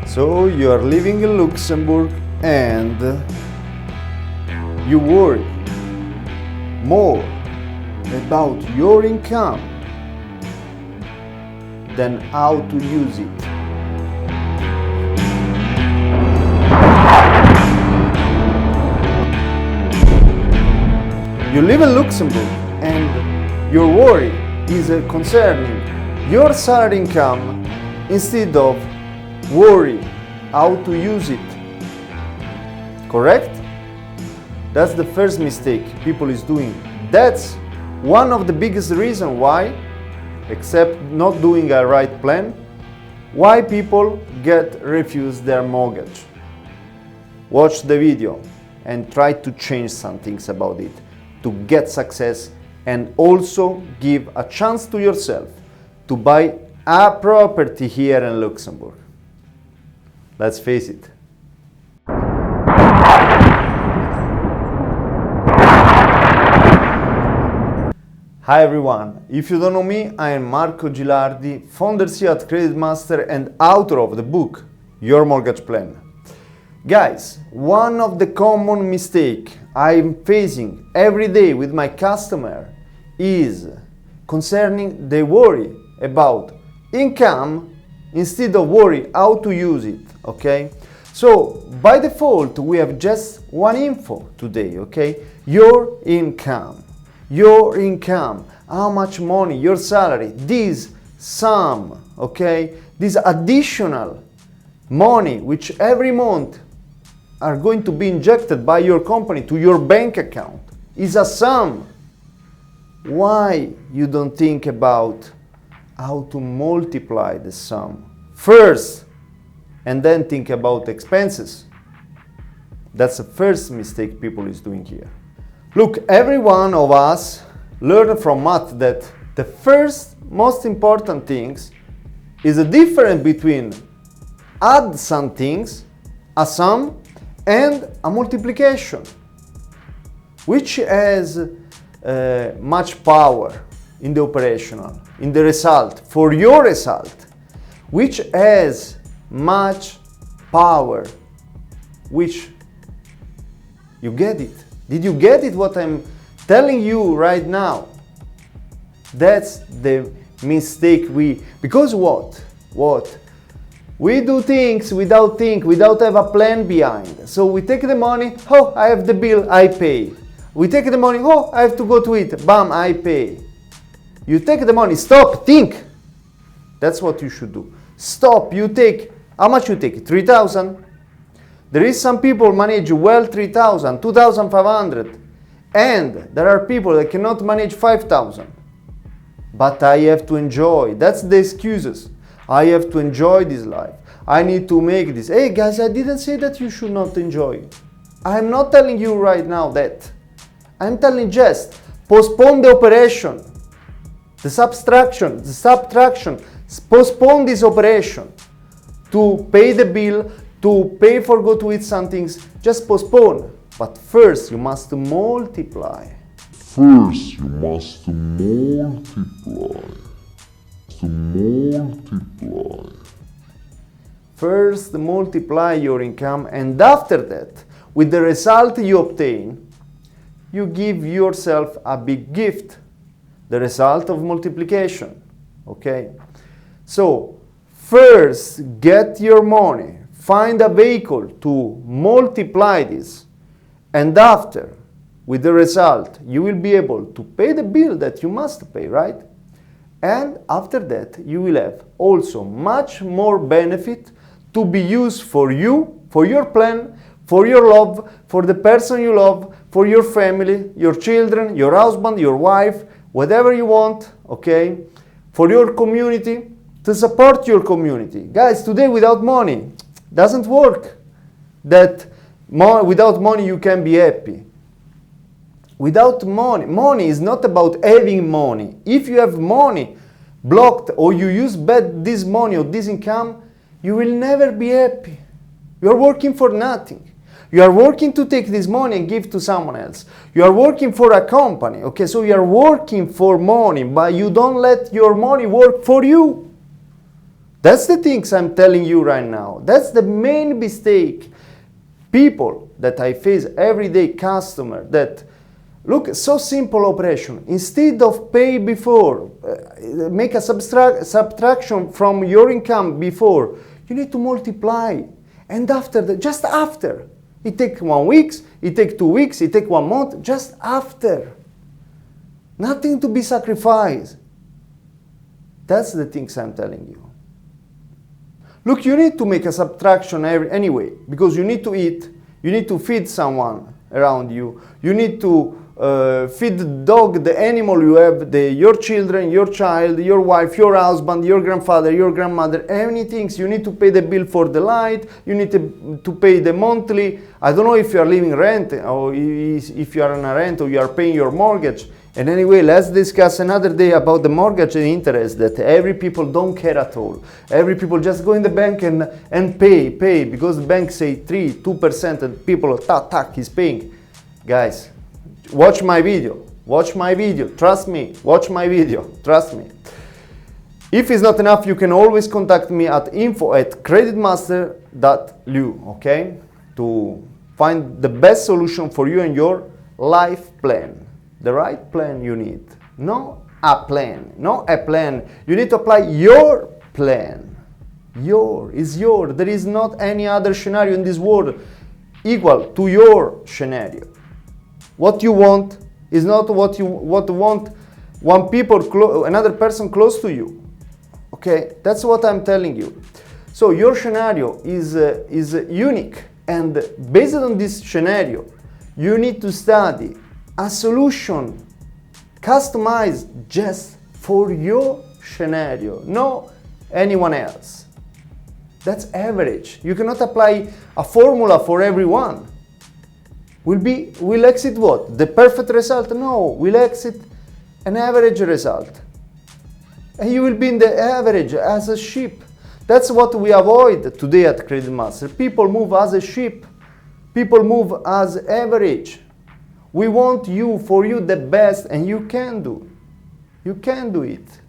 So you are living in Luxembourg and you worry more about your income than how to use it. You live in Luxembourg and your worry is concerning your salary income instead of worry how to use it. Correct? That's the first mistake people is doing. That's one of the biggest reasons why, except not doing a right plan, why people get refused their mortgage. Watch the video and try to change some things about it to get success, and also give a chance to yourself to buy a property here in Luxembourg. Let's face it. Hi everyone, if you don't know me, I am Marco Gilardi, founder CEO at KreditMaster and author of the book, Your Mortgage Plan. Guys, one of the common mistakes I'm facing every day with my customer is concerning the worry about income instead of worry how to use it, okay? So by default we have just one info today, okay? Your income, how much money, your salary, this sum, okay? This additional money which every month are going to be injected by your company to your bank account is a sum. Why you don't think about how to multiply the sum first and then think about expenses? That's the first mistake people is doing here. Look, every one of us learned from math that the first most important things is the difference between add some things, a sum, and a multiplication, which has much power in the operational, in the result, for your result, which has much power, which you get it. Did you get it what I'm telling you right now? That's the mistake because what? We do things without have a plan behind. So we take the money, oh, I have the bill, I pay. We take the money, oh, I have to go to it, bam, I pay. You take the money, stop, think. That's what you should do. Stop, you take, how much you take? 3,000? There is some people manage well 3,000, 2,500. And there are people that cannot manage 5,000. But I have to enjoy, that's the excuses. I have to enjoy this life. I need to make this. Hey guys, I didn't say that you should not enjoy. I'm not telling you right now that. I'm telling just postpone the operation, the subtraction, postpone this operation to pay the bill, to pay for go to eat some things, just postpone. But first you must multiply. First multiply your income, and after that, with the result you obtain, you give yourself a big gift, the result of multiplication, okay? So, first get your money, find a vehicle to multiply this, and after, with the result, you will be able to pay the bill that you must pay, right? And after that, you will have also much more benefit to be used for you, for your plan, for your love, for the person you love, for your family, your children, your husband, your wife, whatever you want, okay? For your community, to support your community. Guys, today without money, doesn't work. Without money you can be happy. Without money is not about having money. If you have money blocked or you use this money or this income, you will never be happy. You are working for nothing. You are working to take this money and give to someone else. You are working for a company, okay? So you are working for money, but you don't let your money work for you. That's the things I'm telling you right now. That's the main mistake. People that I face every day, customer that look, so simple operation. Instead of pay before, make a subtraction from your income before, you need to multiply. And after, just after. It takes 1 week, it takes 2 weeks, it takes 1 month, just after. Nothing to be sacrificed. That's the things I'm telling you. Look, you need to make a subtraction anyway, because you need to eat, you need to feed someone around you, you need to feed the dog, the animal you have, your children, your child, your wife, your husband, your grandfather, your grandmother, anything. You need to pay the bill for the light, you need to pay the monthly. I don't know if you are living rent or if you are on a rent or you are paying your mortgage. And anyway, let's discuss another day about the mortgage and interest that every people don't care at all. Every people just go in the bank and pay because the bank say 2% and people is paying. Guys, watch my video, trust me, watch my video, trust me. If it's not enough, you can always contact me at info@kreditmaster.lu, okay, to find the best solution for you and your life plan, the right plan you need, no a plan. You need to apply your plan. Is your. There is not any other scenario in this world equal to your scenario. What you want is not what want another person close to you. Okay, that's what I'm telling you. So your scenario is unique, and based on this scenario, you need to study a solution customized just for your scenario, no anyone else. That's average. You cannot apply a formula for everyone. Will exit what? The perfect result? No, will exit an average result. And you will be in the average as a sheep. That's what we avoid today at KreditMaster. People move as a sheep. People move as average. We want for you the best, and you can do. You can do it.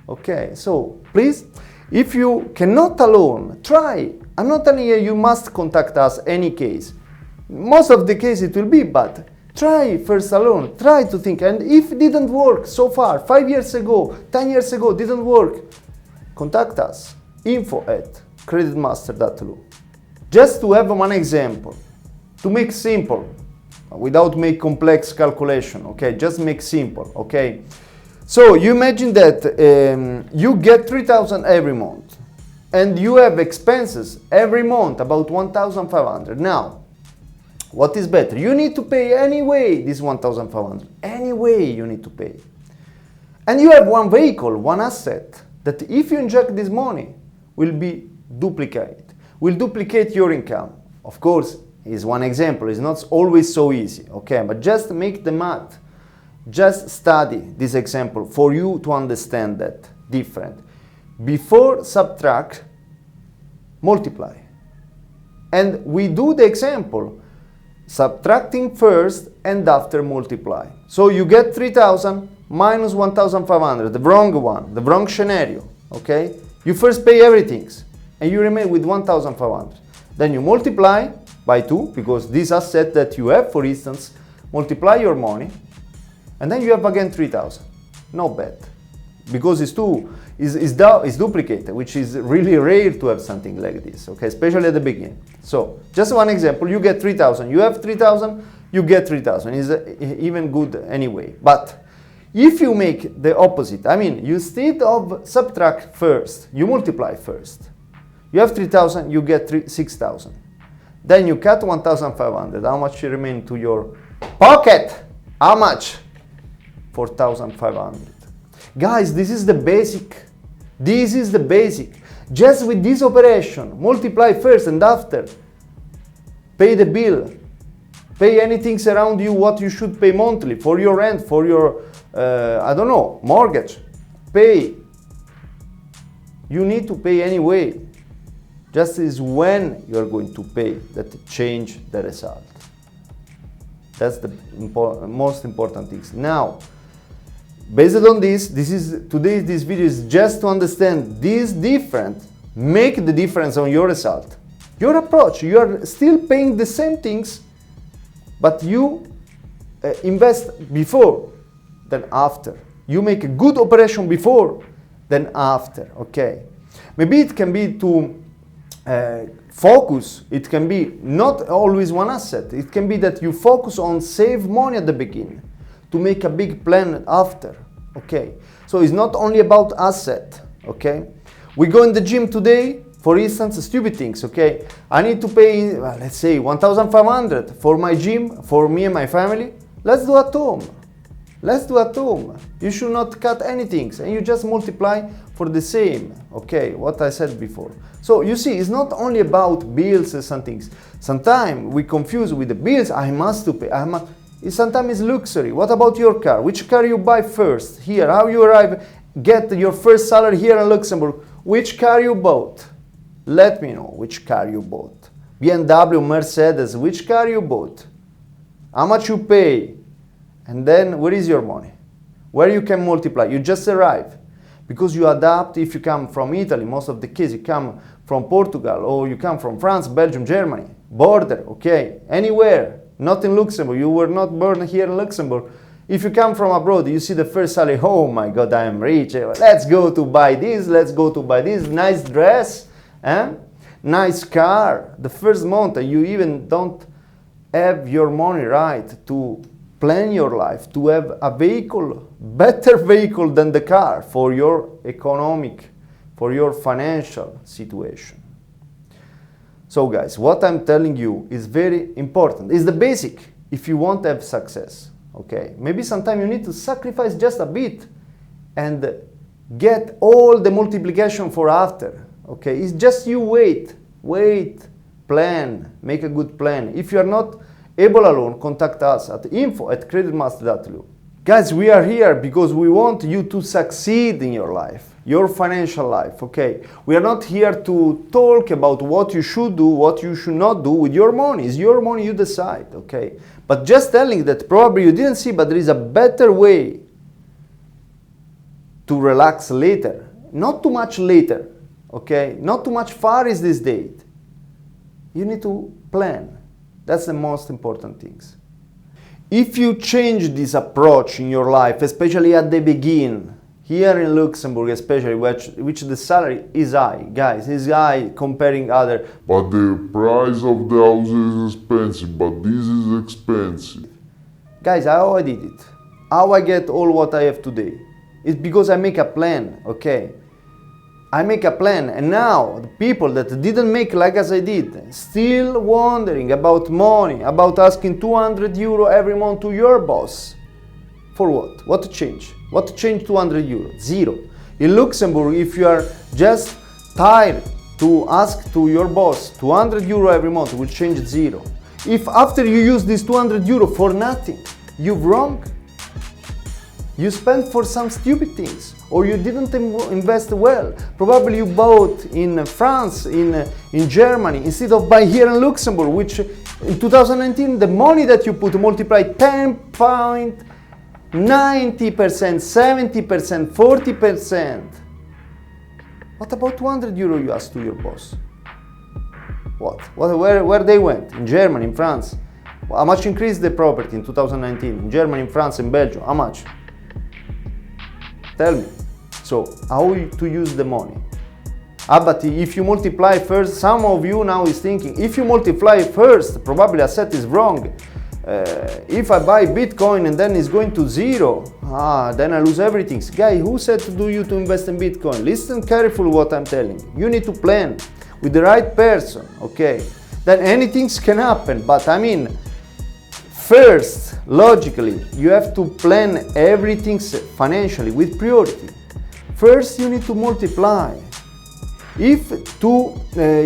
Okay, so please, if you cannot alone, try. I'm not telling you must contact us any case. Most of the case it will be, but try first alone. Try to think, and if it didn't work so far, 5 years ago, 10 years ago, didn't work, contact us, info@kreditmaster.lu. Just to have one example, to make simple, without make complex calculation, okay? Just make simple, okay? So you imagine that you get 3,000 every month, and you have expenses every month about 1,500. Now, what is better? You need to pay anyway this 1,500. Anyway you need to pay. And you have one vehicle, one asset, that if you inject this money, will duplicate your income. Of course, is one example. It's not always so easy, okay? But just make the math. Just study this example for you to understand that different. Before subtract, multiply. And we do the example subtracting first and after multiply. So you get 3,000 minus 1,500, the wrong one, the wrong scenario, okay? You first pay everything and you remain with 1,500. Then you multiply by 2, because this asset that you have, for instance, multiply your money, and then you have again 3,000. Not bad, because it's duplicated, which is really rare to have something like this, okay, especially at the beginning. So just one example, you get 3,000, you have 3,000, you get 3,000, is even good anyway. But if you make the opposite, I mean, you instead of subtract first, you multiply first. You have 3,000, you get 6,000. Then you cut 1,500. How much remain to your pocket? How much? 4,500. Guys, this is the basic. This is the basic. Just with this operation, multiply first and after. Pay the bill. Pay anything around you, what you should pay monthly for your rent, for your, I don't know, mortgage. Pay. You need to pay anyway. Just is when you are going to pay that change the result. That's the most important thing. Now, Based on this video is just to understand this difference, make the difference on your result. Your approach, you are still paying the same things, but you invest before than after. You make a good operation before than after, okay? Maybe it can be to focus, it can be not always one asset. It can be that you focus on save money at the beginning to make a big plan after, okay? So it's not only about asset, okay? We go in the gym today, for instance, stupid things, okay? I need to pay, let's say, 1,500 for my gym, for me and my family. Let's do at home. Let's do at home. You should not cut anything, and you just multiply for the same, okay? What I said before. So you see, it's not only about bills and some things. Sometimes we confuse with the bills. I must to pay. Sometimes it's luxury. What about your car? Which car you buy first? Here, how you arrive, get your first salary here in Luxembourg. Which car you bought? Let me know which car you bought. BMW, Mercedes, which car you bought? How much you pay? And then where is your money? Where you can multiply? You just arrive. Because you adapt, if you come from Italy, most of the cases you come from Portugal, or you come from France, Belgium, Germany, border, okay, anywhere, not in Luxembourg, you were not born here in Luxembourg. If you come from abroad, you see the first salary, oh my God, I am rich, let's go to buy this, nice dress, nice car. The first month, you even don't have your money right to plan your life, to have a vehicle, better vehicle than the car for your economic, for your financial situation. So guys, what I'm telling you is very important. It's the basic if you want to have success, okay? Maybe sometimes you need to sacrifice just a bit and get all the multiplication for after, okay? It's just you wait, plan, make a good plan. If you are not able alone, contact us at info@KreditMaster.lu. Guys, we are here because we want you to succeed in your life, your financial life, okay? We are not here to talk about what you should do, what you should not do with your money. It's your money, you decide, okay? But just telling that probably you didn't see, but there is a better way to relax later. Not too much later, okay? Not too much far is this date. You need to plan. That's the most important things. If you change this approach in your life, especially at the beginning, here in Luxembourg especially, which the salary is high, guys, is high comparing other. But the price of the house is expensive, but this is expensive. Guys, how I did it, how I get all what I have today, it's because I make a plan, okay? I make a plan, and now the people that didn't make like as I did, still wondering about money, about asking 200 euro every month to your boss. For what? What to change? What to change 200 euro? Zero. In Luxembourg, if you are just tired to ask to your boss 200 euro every month, it will change zero. If after you use this 200 euro for nothing, you've wrong. You spent for some stupid things, or you didn't invest well. Probably you bought in France, in Germany, instead of buy here in Luxembourg, which in 2019, the money that you put multiplied 10.90%, 70%, 40%. What about 200 euro you asked to your boss? Where they went? In Germany, in France? How much increased the property in 2019? In Germany, in France, in Belgium? How much? Tell me. So, how to use the money? But if you multiply first, some of you now is thinking, if you multiply first, probably asset is wrong. If I buy Bitcoin and then it's going to zero, then I lose everything. Guy, who said to you to invest in Bitcoin? Listen carefully what I'm telling you. You need to plan with the right person, okay? Then anything can happen, but I mean, first, logically, you have to plan everything financially with priority. First, you need to multiply. If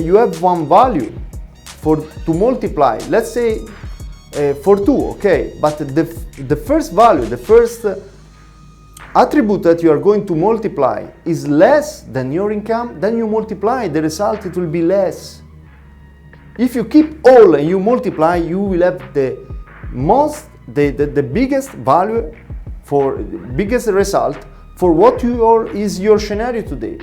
you have one value to multiply, let's say for 2, okay, but the first value, the first attribute that you are going to multiply is less than your income, then you multiply, the result it will be less. If you keep all and you multiply, you will have the biggest value for biggest result for what is your scenario today.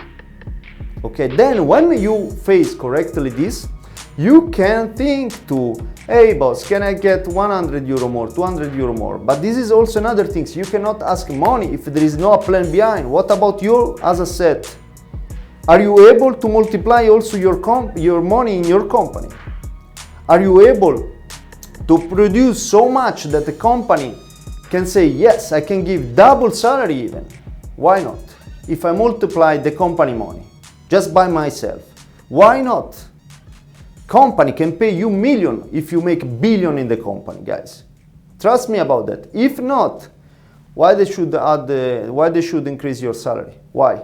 Okay, then when you face correctly this, you can think to, hey boss, can I get 100 euro more, 200 euro more? But this is also another thing. You cannot ask money if there is no plan behind. What about your as a set? Are you able to multiply also your money in your company? Are you able to produce so much that the company can say, yes, I can give double salary even? Why not? If I multiply the company money just by myself, why not? Company can pay you million if you make billion in the company, guys. Trust me about that. If not, why they should increase your salary? Why?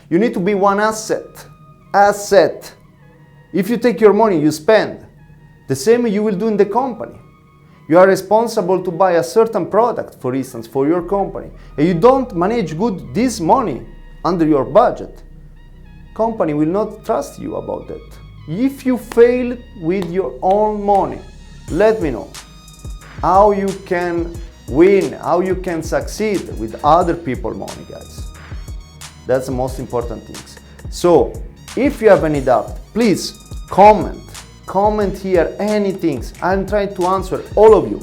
You need to be one asset. Asset. If you take your money, you spend. The same you will do in the company. You are responsible to buy a certain product, for instance, for your company, and you don't manage good this money under your budget. Company will not trust you about that. If you fail with your own money, let me know how you can win, how you can succeed with other people's money, guys. That's the most important things. So, if you have any doubt, please comment here anything. I'm trying to answer all of you.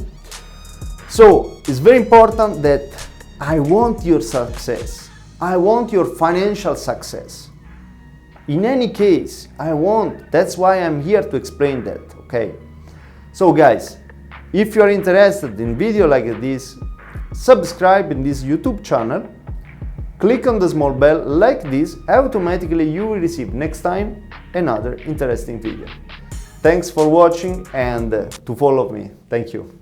So, it's very important that I want your success. I want your financial success. In any case, that's why I'm here to explain that, okay? So guys, if you're interested in video like this, subscribe in this YouTube channel, click on the small bell like this, automatically you will receive next time another interesting video. Thanks for watching and to follow me. Thank you.